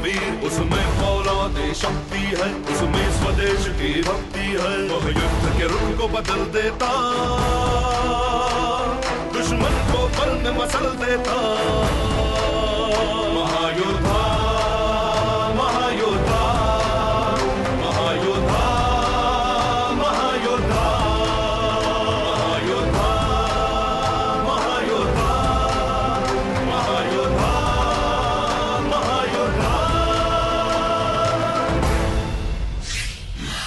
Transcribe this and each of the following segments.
वीर, उसमें फौलादे शक्ति है, उसमें स्वदेश की भक्ति है। वह युद्ध के रुख को बदल देता, दुश्मन को पल में मसल देता। महायोद्धा, महायोद्धा, महायोद्धा, महायोद्धा, महायोद्धा, महायोद्धा, महायोद्धा, महायोद्धा।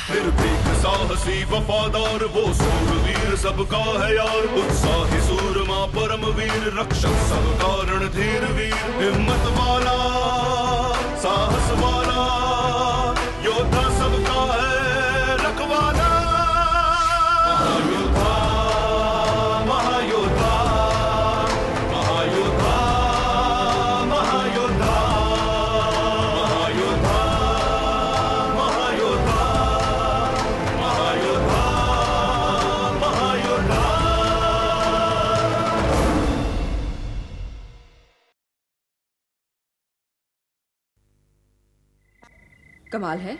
निर्भीक साहसी वफादार वो सूरवीर सबका है यार, उत्साही सूरमा परमवीर, रक्षक सब कारण धीर वीर, हिम्मत वाला साहस वाला योद्धा सबका है रखवाला। महायोद्धा, महायोद्धा, महायोद्धा, महायोद्धा, महायोद्धा, महायोद्धा, महायोद्धा, महायोद्धा। कमाल है,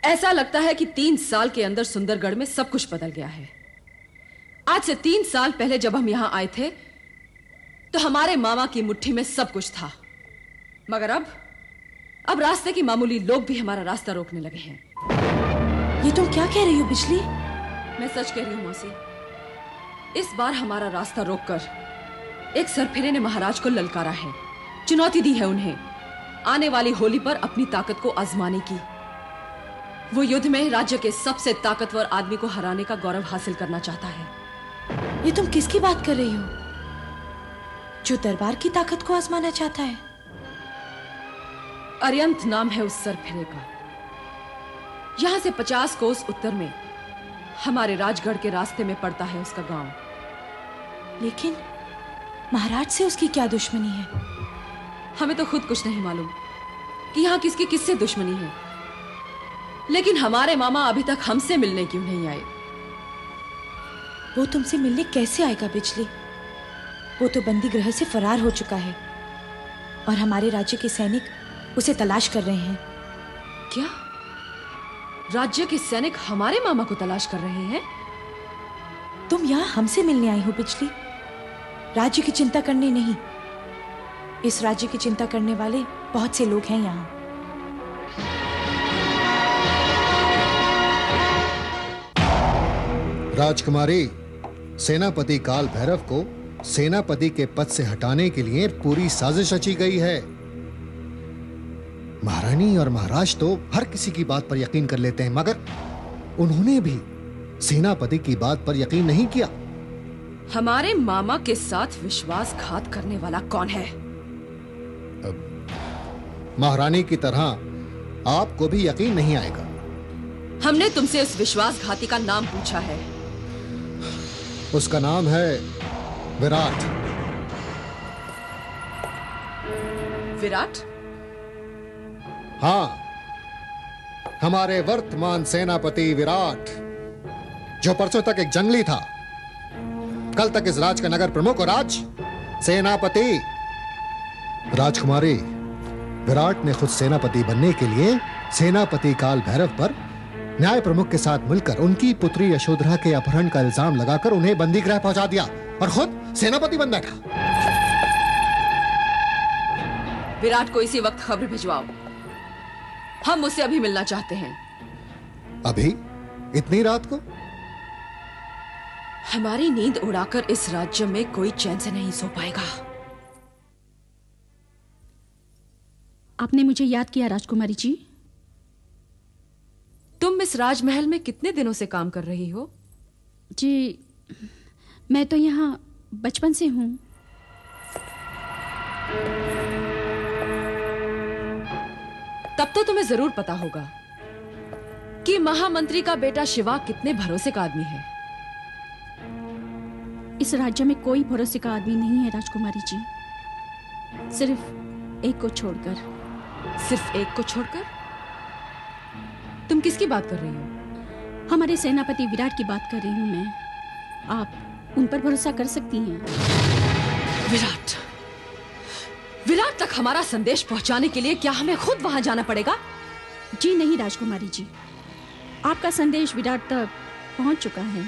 ऐसा लगता है कि 3 साल के अंदर सुंदरगढ़ में सब कुछ बदल गया है। आज से 3 साल पहले जब हम यहां आए थे तो हमारे मामा की मुट्ठी में सब कुछ था, मगर अब रास्ते की मामूली लोग भी हमारा रास्ता रोकने लगे हैं। ये तुम क्या कह रही हो बिजली? मैं सच कह रही हूं मौसी। इस बार हमारा रास्ता रोककर एक सरफिरे ने महाराज को ललकारा है, चुनौती दी है उन्हें आने वाली होली पर अपनी ताकत को आजमाने की। वो युद्ध में राज्य के सबसे ताकतवर आदमी को हराने का गौरव हासिल करना चाहता है। ये तुम किसकी बात कर रही हो? जो दरबार की ताकत को आजमाना चाहता है? अरियंत नाम है उस सरफिरे का। यहां से 50 कोस उत्तर में हमारे राजगढ़ के रास्ते में पड़ता है उसका गांव। लेकिन महाराज से उसकी क्या दुश्मनी है? हमें तो खुद कुछ नहीं मालूम कि यहां किसकी किससे दुश्मनी है, लेकिन हमारे मामा अभी तक हमसे मिलने क्यों नहीं आए? वो तुमसे मिलने कैसे आएगा बिजली? वो तो बंदी गृह से फरार हो चुका है और हमारे राज्य के सैनिक उसे तलाश कर रहे हैं। क्या राज्य के सैनिक हमारे मामा को तलाश कर रहे हैं? तुम यहाँ हमसे मिलने आई हो बिजली, राज्य की चिंता करने नहीं। इस राज्य की चिंता करने वाले बहुत से लोग हैं यहाँ। राजकुमारी, सेनापति काल भैरव को सेनापति के पद से हटाने के लिए पूरी साजिश रची गई है। महारानी और महाराज तो हर किसी की बात पर यकीन कर लेते हैं, मगर उन्होंने भी सेनापति की बात पर यकीन नहीं किया। हमारे मामा के साथ विश्वासघात करने वाला कौन है? महारानी की तरह आपको भी यकीन नहीं आएगा। हमने तुमसे उस विश्वासघाती का नाम पूछा है। उसका नाम है विराट। विराट? हाँ, हमारे वर्तमान सेनापति विराट, जो परसों तक एक जंगली था, कल तक इस राज का नगर प्रमुख और आज सेनापति। राजकुमारी, विराट ने खुद सेनापति बनने के लिए सेनापति काल भैरव पर न्याय प्रमुख के साथ मिलकर उनकी पुत्री यशोधरा के अपहरण का इल्जाम लगाकर उन्हें बंदी गृह पहुंचा दिया और खुद सेनापति बन बैठा। विराट को इसी वक्त खबर भिजवाओ, हम उससे अभी मिलना चाहते हैं। अभी? इतनी रात को? हमारी नींद उड़ाकर इस राज्य में कोई चैन से नहीं सो पाएगा। आपने मुझे याद किया राजकुमारी जी। तुम इस राजमहल में कितने दिनों से काम कर रही हो? जी, मैं तो यहाँ बचपन से हूँ। तब तो तुम्हें जरूर पता होगा कि महामंत्री का बेटा शिवा कितने भरोसे का आदमी है। इस राज्य में कोई भरोसे का आदमी नहीं है राजकुमारी जी, सिर्फ एक को छोड़कर। सिर्फ एक को छोड़कर? तुम किसकी बात कर रही हो? हमारे सेनापति विराट की बात कर रही हूँ मैं। आप उन पर भरोसा कर सकती हैं। विराट? विराट तक हमारा संदेश पहुंचाने के लिए क्या हमें खुद वहां जाना पड़ेगा? जी नहीं राजकुमारी जी, आपका संदेश विराट तक पहुंच चुका है।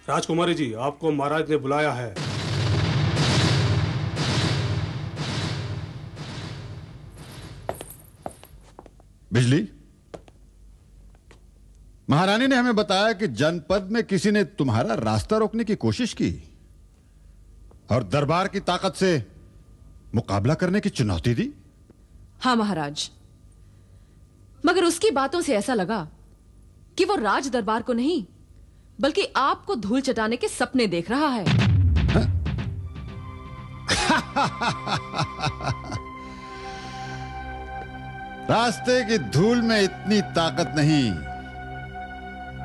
राजकुमारी जी, आपको महाराज ने बुलाया है। बिजली, महारानी ने हमें बताया कि जनपद में किसी ने तुम्हारा रास्ता रोकने की कोशिश की और दरबार की ताकत से मुकाबला करने की चुनौती दी। हाँ महाराज, मगर उसकी बातों से ऐसा लगा कि वो राज दरबार को नहीं बल्कि आपको धूल चटाने के सपने देख रहा है। रास्ते की धूल में इतनी ताकत नहीं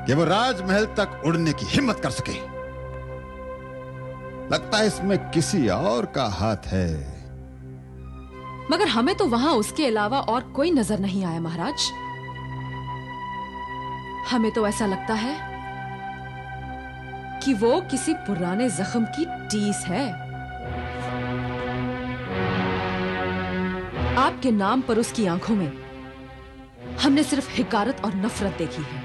कि वो राजमहल तक उड़ने की हिम्मत कर सके। लगता है इसमें किसी और का हाथ है। मगर हमें तो वहां उसके अलावा और कोई नजर नहीं आया महाराज। हमें तो ऐसा लगता है कि वो किसी पुराने जख्म की टीस है। आपके नाम पर उसकी आंखों में हमने सिर्फ हिकारत और नफरत देखी है।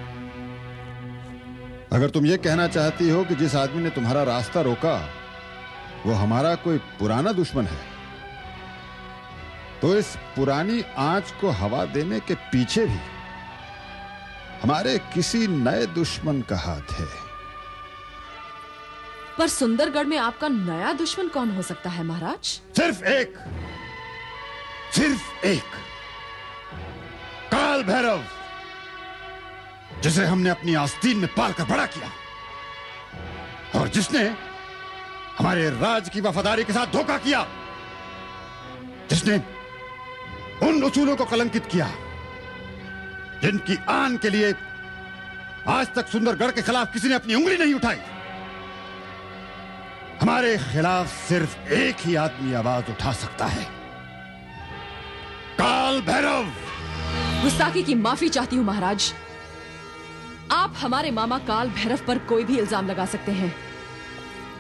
अगर तुम ये कहना चाहती हो कि जिस आदमी ने तुम्हारा रास्ता रोका वो हमारा कोई पुराना दुश्मन है, तो इस पुरानी आंच को हवा देने के पीछे भी हमारे किसी नए दुश्मन का हाथ है। पर सुंदरगढ़ में आपका नया दुश्मन कौन हो सकता है महाराज? सिर्फ एक काल भैरव, जिसे हमने अपनी आस्तीन में पालकर बड़ा किया और जिसने हमारे राज की वफादारी के साथ धोखा किया, जिसने उन उसूलों को कलंकित किया जिनकी आन के लिए आज तक सुंदरगढ़ के खिलाफ किसी ने अपनी उंगली नहीं उठाई। हमारे खिलाफ सिर्फ एक ही आदमी आवाज उठा सकता है, काल भैरव। गुस्ताखी की माफी चाहती हूं महाराज। आप हमारे मामा काल भैरव पर कोई भी इल्जाम लगा सकते हैं,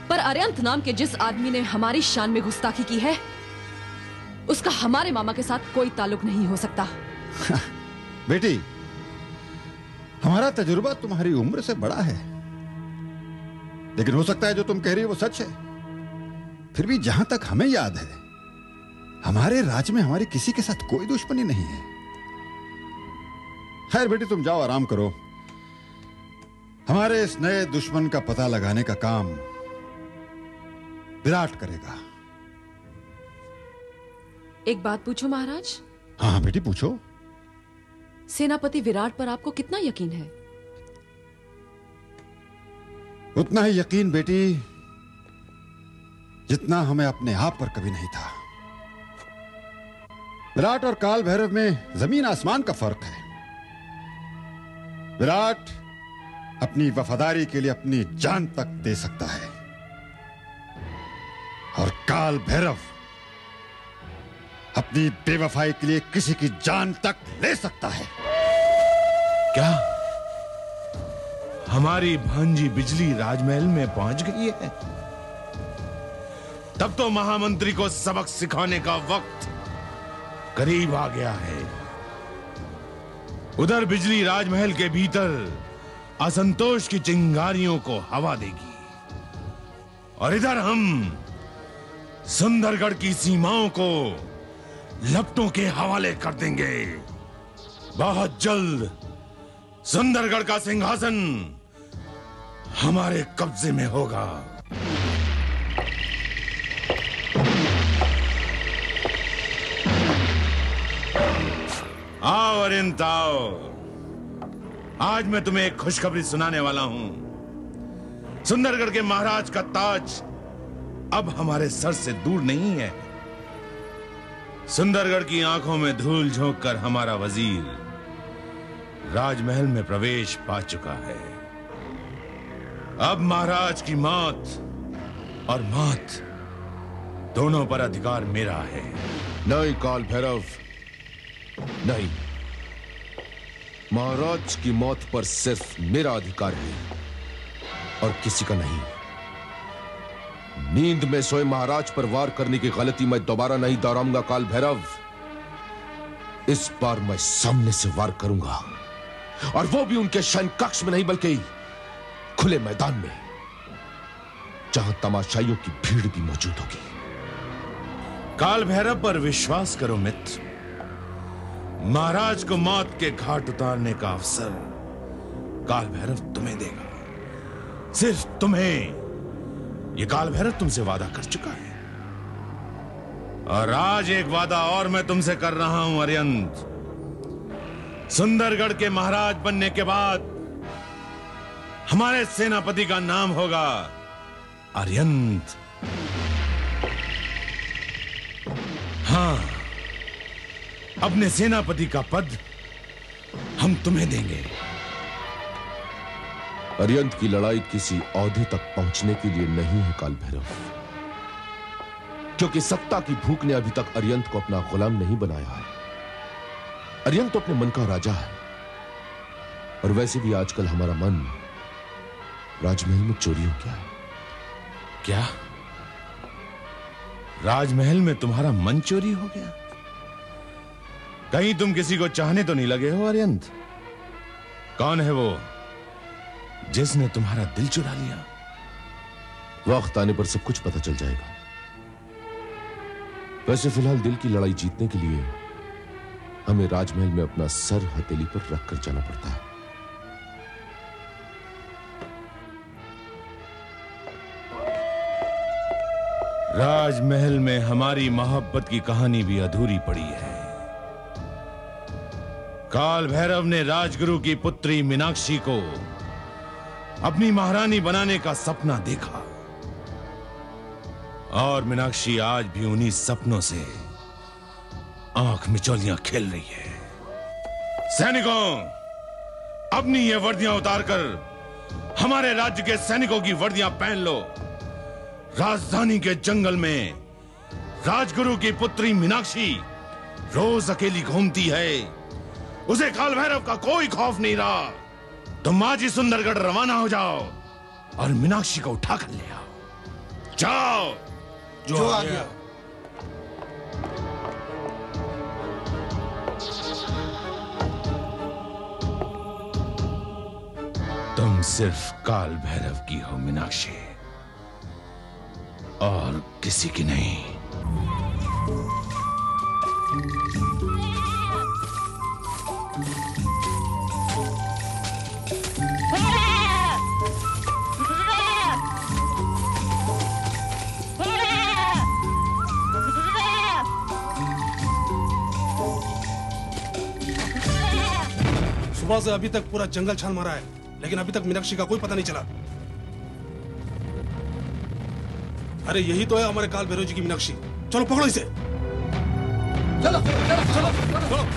पर अरियंत नाम के जिस आदमी ने हमारी शान में गुस्ताखी की है उसका हमारे मामा के साथ कोई ताल्लुक नहीं हो सकता। बेटी, हमारा तजुर्बा तुम्हारी उम्र से बड़ा है, लेकिन हो सकता है जो तुम कह रही हो वो सच है। फिर भी जहां तक हमें याद है, हमारे राज में हमारी किसी के साथ कोई दुश्मनी नहीं है। खैर बेटी, तुम जाओ, आराम करो। हमारे इस नए दुश्मन का पता लगाने का काम विराट करेगा। एक बात पूछो महाराज? हाँ हाँ बेटी, पूछो। सेनापति विराट पर आपको कितना यकीन है? उतना ही यकीन बेटी जितना हमें अपने आप पर कभी नहीं था। विराट और काल भैरव में जमीन आसमान का फर्क है। विराट अपनी वफादारी के लिए अपनी जान तक दे सकता है और काल भैरव अपनी बेवफाई के लिए किसी की जान तक ले सकता है। क्या हमारी भांजी बिजली राजमहल में पहुंच गई है? तब तो महामंत्री को सबक सिखाने का वक्त करीब आ गया है। उधर बिजली राजमहल के भीतर असंतोष की चिंगारियों को हवा देगी और इधर हम सुंदरगढ़ की सीमाओं को लपटों के हवाले कर देंगे। बहुत जल्द सुंदरगढ़ का सिंहासन हमारे कब्जे में होगा। आओ अरिंद, आओ। आज मैं तुम्हें एक खुशखबरी सुनाने वाला हूं। सुंदरगढ़ के महाराज का ताज अब हमारे सर से दूर नहीं है। सुंदरगढ़ की आंखों में धूल झोंक कर हमारा वजीर राजमहल में प्रवेश पा चुका है। अब महाराज की मौत और मात दोनों पर अधिकार मेरा है। नहीं काल भैरव, नहीं। महाराज की मौत पर सिर्फ मेरा अधिकार है और किसी का नहीं। नींद में सोए महाराज पर वार करने की गलती मैं दोबारा नहीं दोहराऊंगा काल भैरव। इस बार मैं सामने से वार करूंगा, और वो भी उनके शयन कक्ष में नहीं बल्कि खुले मैदान में, जहां तमाशाइयों की भीड़ भी मौजूद होगी। काल भैरव पर विश्वास करो मित्र, महाराज को मौत के घाट उतारने का अवसर काल भैरव तुम्हें देगा, सिर्फ तुम्हें। ये काल भैरव तुमसे वादा कर चुका है, और आज एक वादा और मैं तुमसे कर रहा हूं अरियंत। सुंदरगढ़ के महाराज बनने के बाद हमारे सेनापति का नाम होगा अरियंत। हां, अपने सेनापति का पद हम तुम्हें देंगे। अरियंत की लड़ाई किसी औहदे तक पहुंचने के लिए नहीं है काल भैरव, क्योंकि सत्ता की भूख ने अभी तक अरियंत को अपना गुलाम नहीं बनाया है। अरियंत तो अपने मन का राजा है, और वैसे भी आजकल हमारा मन राजमहल में चोरी हो गया है। क्या राजमहल में तुम्हारा मन चोरी हो गया? कहीं तुम किसी को चाहने तो नहीं लगे हो अरियंत? कौन है वो जिसने तुम्हारा दिल चुरा लिया? वक्त आने पर सब कुछ पता चल जाएगा। वैसे फिलहाल दिल की लड़ाई जीतने के लिए हमें राजमहल में अपना सर हथेली पर रखकर जाना पड़ता है। राजमहल में हमारी मोहब्बत की कहानी भी अधूरी पड़ी है। काल भैरव ने राजगुरु की पुत्री मीनाक्षी को अपनी महारानी बनाने का सपना देखा, और मीनाक्षी आज भी उन्हीं सपनों से आंख मिचौलियां खेल रही है। सैनिकों, अपनी ये वर्दियां उतारकर हमारे राज्य के सैनिकों की वर्दियां पहन लो। राजधानी के जंगल में राजगुरु की पुत्री मीनाक्षी रोज अकेली घूमती है, उसे काल भैरव का कोई खौफ नहीं रहा। तुम आज ही सुंदरगढ़ रवाना हो जाओ और मीनाक्षी को उठा कर ले आओ। जाओ। जो आ गया। तुम सिर्फ काल भैरव की हो मीनाक्षी, और किसी की नहीं। सुबह से अभी तक पूरा जंगल छान मारा है, लेकिन अभी तक मीनाक्षी का कोई पता नहीं चला। अरे यही तो है हमारे काल भैरव जी की मीनाक्षी। चलो पकड़ो इसे। चलो चलो चलो चलो चलो।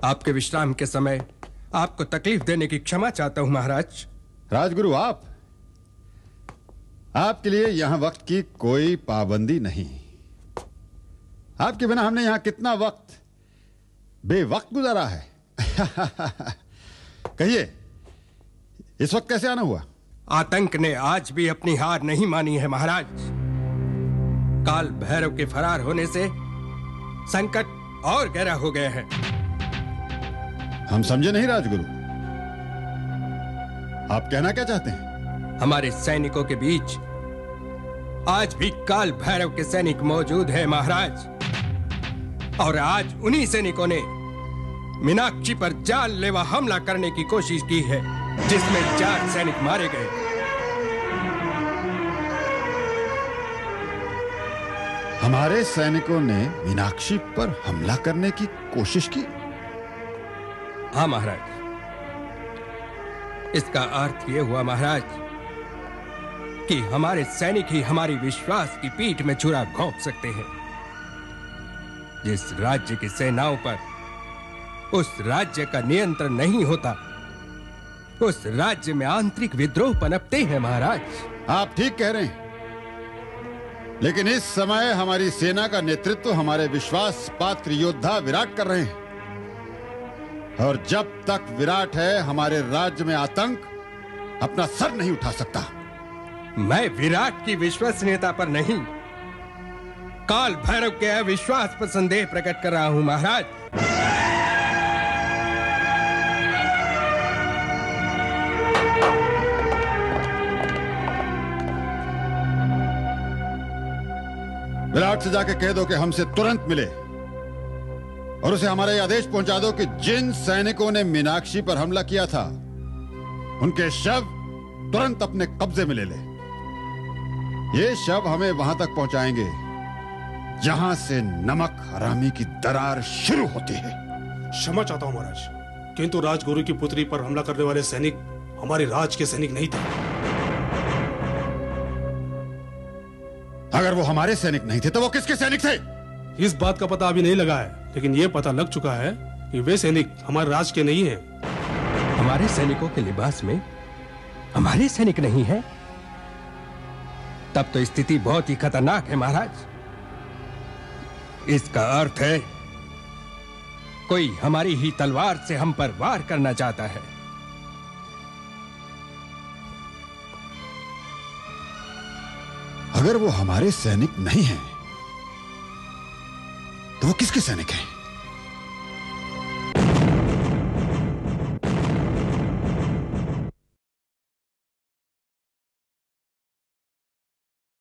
आपके विश्राम के समय आपको तकलीफ देने की क्षमा चाहता हूं महाराज। राजगुरु, आपके लिए यहां वक्त की कोई पाबंदी नहीं। आपके बिना हमने यहां कितना वक्त बेवक्त गुजारा है। कहिए, इस वक्त कैसे आना हुआ? आतंक ने आज भी अपनी हार नहीं मानी है महाराज। काल भैरव के फरार होने से संकट और गहरा हो गया है। हम समझे नहीं राजगुरु, आप कहना क्या चाहते हैं? हमारे सैनिकों के बीच आज भी काल भैरव के सैनिक मौजूद हैं महाराज। और आज उन्हीं सैनिकों ने मीनाक्षी पर जानलेवा हमला करने की कोशिश की है, जिसमें 4 सैनिक मारे गए। हमारे सैनिकों ने मीनाक्षी पर हमला करने की कोशिश की? हाँ महाराज, इसका अर्थ यह हुआ महाराज कि हमारे सैनिक ही हमारी विश्वास की पीठ में छुरा घोंप सकते हैं। जिस राज्य की सेनाओं पर उस राज्य का नियंत्रण नहीं होता, उस राज्य में आंतरिक विद्रोह पनपते हैं महाराज। आप ठीक कह रहे हैं, लेकिन इस समय हमारी सेना का नेतृत्व हमारे विश्वास पात्र योद्धा विराट कर रहे हैं। और जब तक विराट है, हमारे राज्य में आतंक अपना सर नहीं उठा सकता। मैं विराट की विश्वसनीयता पर नहीं, काल भैरव के अविश्वास पर संदेह प्रकट कर रहा हूं महाराज। विराट से जाके कह दो कि हमसे तुरंत मिले और उसे हमारा यह आदेश पहुंचा दो कि जिन सैनिकों ने मीनाक्षी पर हमला किया था, उनके शव तुरंत अपने कब्जे में ले ले। ये शव हमें वहां तक पहुंचाएंगे जहां से नमक हरामी की दरार शुरू होती है। क्षमा चाहता हूं महाराज, किंतु राजगुरु की पुत्री पर हमला करने वाले सैनिक हमारे राज के सैनिक नहीं थे। अगर वो हमारे सैनिक नहीं थे तो वो किसके सैनिक थे? इस बात का पता अभी नहीं लगा है, लेकिन यह पता लग चुका है कि वे सैनिक हमारे राज के नहीं हैं। हमारे सैनिकों के लिबास में हमारे सैनिक नहीं हैं? तब तो स्थिति बहुत ही खतरनाक है महाराज। इसका अर्थ है कोई हमारी ही तलवार से हम पर वार करना चाहता है। अगर वो हमारे सैनिक नहीं हैं, तो वो किसके सैनिक हैं?